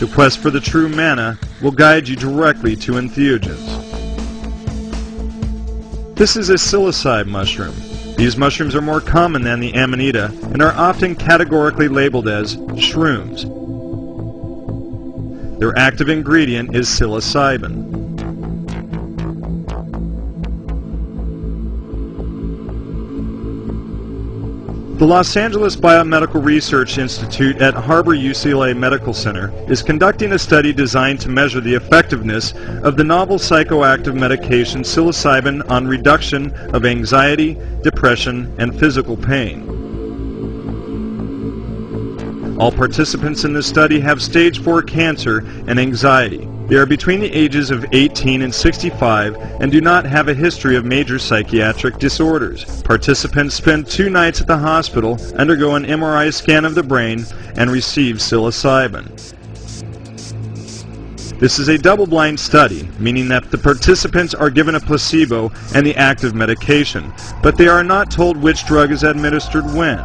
The quest for the true manna will guide you directly to entheogens. This is a psilocybe mushroom. These mushrooms are more common than the Amanita and are often categorically labeled as shrooms. Their active ingredient is psilocybin. The Los Angeles Biomedical Research Institute at Harbor-UCLA Medical Center is conducting a study designed to measure the effectiveness of the novel psychoactive medication psilocybin on reduction of anxiety, depression, and physical pain. All participants in this study have stage 4 cancer and anxiety. They are between the ages of 18 and 65 and do not have a history of major psychiatric disorders. Participants spend 2 nights at the hospital, undergo an MRI scan of the brain, and receive psilocybin. This is a double-blind study, meaning that the participants are given a placebo and the active medication, but they are not told which drug is administered when.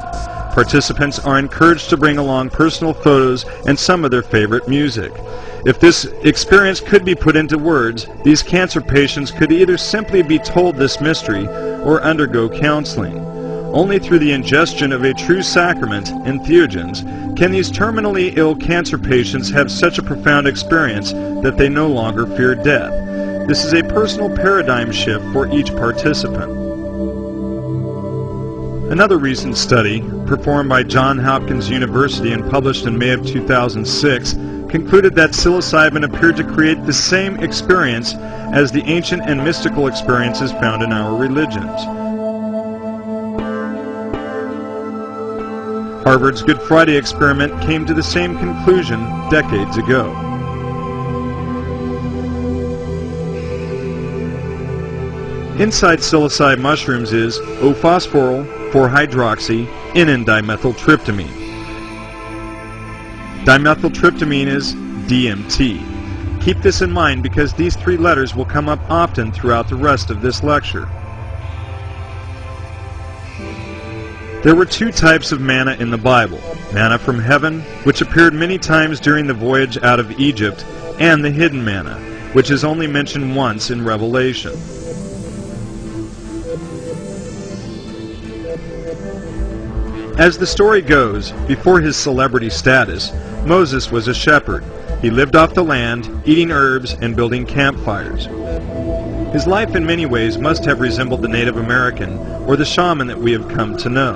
Participants are encouraged to bring along personal photos and some of their favorite music. If this experience could be put into words, these cancer patients could either simply be told this mystery or undergo counseling. Only through the ingestion of a true sacrament, entheogens, can these terminally ill cancer patients have such a profound experience that they no longer fear death. This is a personal paradigm shift for each participant. Another recent study, performed by Johns Hopkins University and published in May of 2006, concluded that psilocybin appeared to create the same experience as the ancient and mystical experiences found in our religions. Harvard's Good Friday experiment came to the same conclusion decades ago. Inside psilocybe mushrooms is O-phosphoryl 4-hydroxy N,N-dimethyltryptamine. Dimethyltryptamine is DMT. Keep this in mind because these 3 letters will come up often throughout the rest of this lecture. There were 2 types of manna in the Bible: manna from heaven, which appeared many times during the voyage out of Egypt, and the hidden manna, which is only mentioned once in Revelation. As the story goes, before his celebrity status, Moses was a shepherd. He lived off the land, eating herbs and building campfires. His life in many ways must have resembled the Native American or the shaman that we have come to know.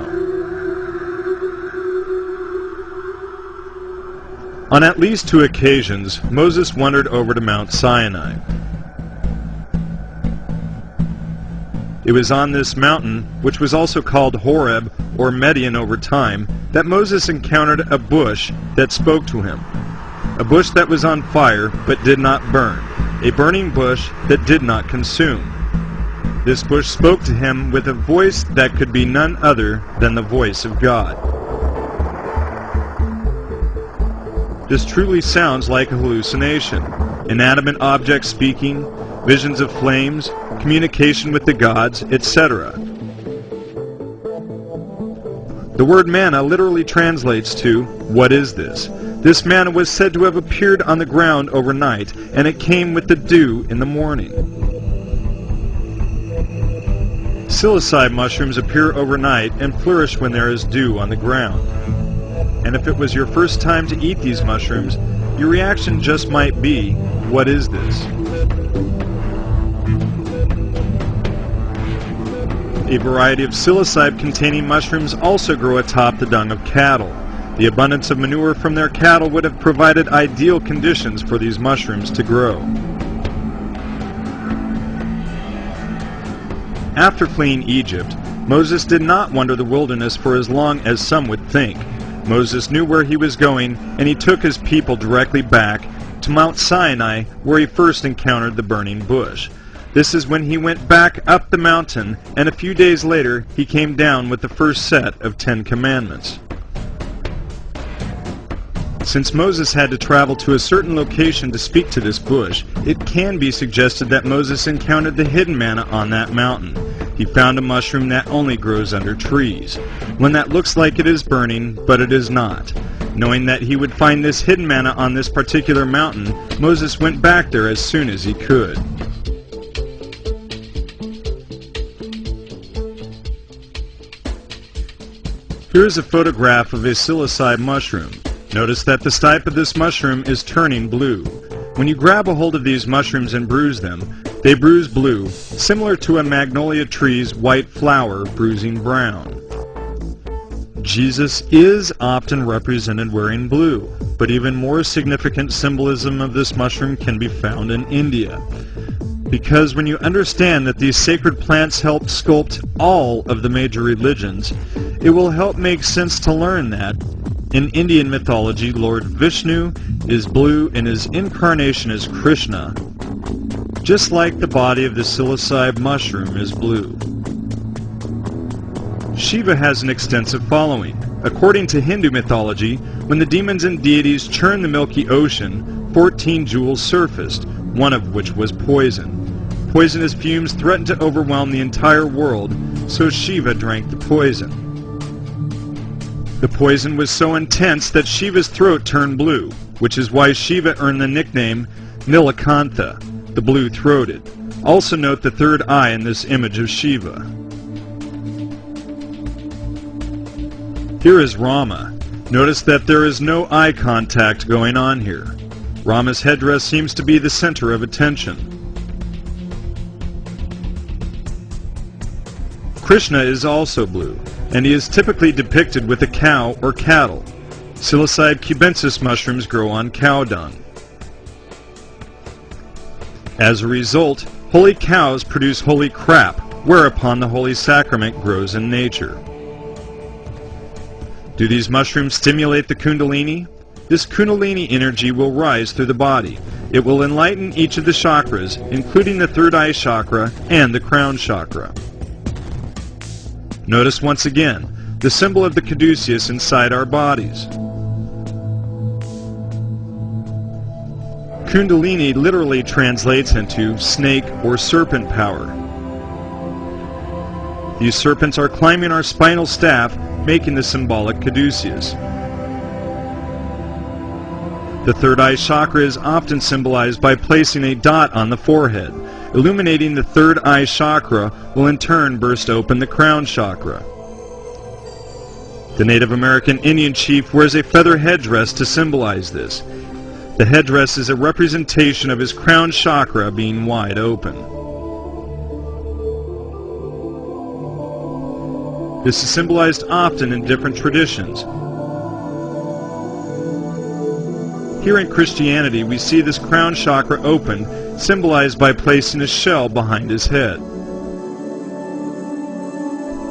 On at least 2 occasions, Moses wandered over to Mount Sinai. It was on this mountain, which was also called Horeb or Median over time, that Moses encountered a bush that spoke to him. A bush that was on fire but did not burn. A burning bush that did not consume. This bush spoke to him with a voice that could be none other than the voice of God. This truly sounds like a hallucination. Inanimate objects speaking, visions of flames, communication with the gods, etc. The word manna literally translates to, "What is this?" This manna was said to have appeared on the ground overnight, and it came with the dew in the morning. Psilocybe mushrooms appear overnight and flourish when there is dew on the ground. And if it was your first time to eat these mushrooms, your reaction just might be, "What is this?" A variety of psilocybe-containing mushrooms also grow atop the dung of cattle. The abundance of manure from their cattle would have provided ideal conditions for these mushrooms to grow. After fleeing Egypt, Moses did not wander the wilderness for as long as some would think. Moses knew where he was going, and he took his people directly back to Mount Sinai, where he first encountered the burning bush. This is when he went back up the mountain, and a few days later he came down with the first set of 10 commandments. Since Moses had to travel to a certain location to speak to this bush, it can be suggested that Moses encountered the hidden manna on that mountain. He found a mushroom that only grows under trees, one that looks like it is burning, but it is not. Knowing that he would find this hidden manna on this particular mountain, Moses went back there as soon as he could. Here is a photograph of a psilocybe mushroom. Notice that the stipe of this mushroom is turning blue. When you grab a hold of these mushrooms and bruise them, they bruise blue, similar to a magnolia tree's white flower bruising brown. Jesus is often represented wearing blue, but even more significant symbolism of this mushroom can be found in India. Because when you understand that these sacred plants help sculpt all of the major religions, it will help make sense to learn that in Indian mythology, Lord Vishnu is blue and his incarnation is Krishna, just like the body of the psilocybe mushroom is blue. Shiva has an extensive following. According to Hindu mythology, when the demons and deities churned the milky ocean, 14 jewels surfaced, one of which was poison. Poisonous fumes threatened to overwhelm the entire world, so Shiva drank the poison. The poison was so intense that Shiva's throat turned blue, which is why Shiva earned the nickname Nilakantha, the blue-throated. Also note the third eye in this image of Shiva. Here is Rama. Notice that there is no eye contact going on here. Rama's headdress seems to be the center of attention. Krishna is also blue, and he is typically depicted with a cow or cattle. Psilocybe cubensis mushrooms grow on cow dung. As a result, holy cows produce holy crap, whereupon the holy sacrament grows in nature. Do these mushrooms stimulate the Kundalini? This Kundalini energy will rise through the body. It will enlighten each of the chakras, including the third eye chakra and the crown chakra. Notice once again the symbol of the caduceus inside our bodies. Kundalini literally translates into snake or serpent power. These serpents are climbing our spinal staff, making the symbolic caduceus. The third eye chakra is often symbolized by placing a dot on the forehead. Illuminating the third eye chakra will in turn burst open the crown chakra. The Native American Indian chief wears a feather headdress to symbolize this. The headdress is a representation of his crown chakra being wide open. This is symbolized often in different traditions. Here in Christianity, we see this crown chakra open, symbolized by placing a shell behind his head.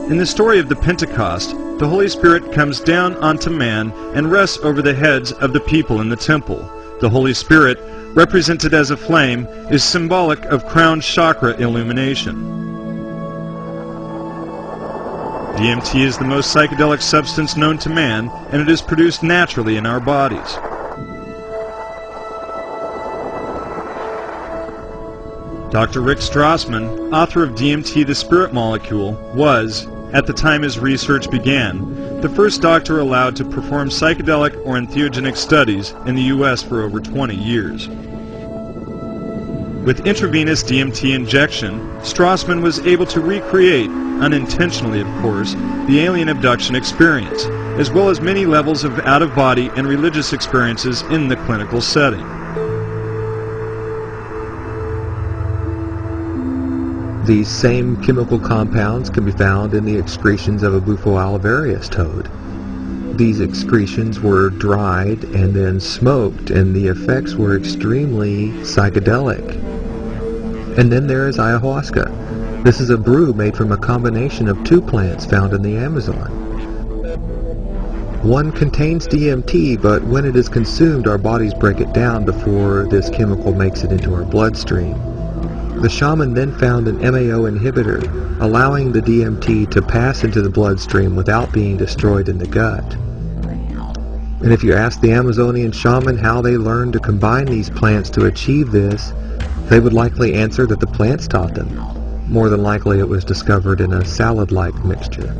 In the story of the Pentecost, the Holy Spirit comes down onto man and rests over the heads of the people in the temple. The Holy Spirit, represented as a flame, is symbolic of crown chakra illumination. DMT is the most psychedelic substance known to man, and it is produced naturally in our bodies. Dr. Rick Strassman, author of DMT, the Spirit Molecule, was, at the time his research began, the first doctor allowed to perform psychedelic or entheogenic studies in the U.S. for over 20 years. With intravenous DMT injection, Strassman was able to recreate, unintentionally of course, the alien abduction experience, as well as many levels of out-of-body and religious experiences in the clinical setting. These same chemical compounds can be found in the excretions of a Bufo alivarius toad. These excretions were dried and then smoked, and the effects were extremely psychedelic. And then there is ayahuasca. This is a brew made from a combination of two plants found in the Amazon. One contains DMT, but when it is consumed, our bodies break it down before this chemical makes it into our bloodstream. The shaman then found an MAO inhibitor, allowing the DMT to pass into the bloodstream without being destroyed in the gut. And if you ask the Amazonian shaman how they learned to combine these plants to achieve this, they would likely answer that the plants taught them. More than likely it was discovered in a salad-like mixture.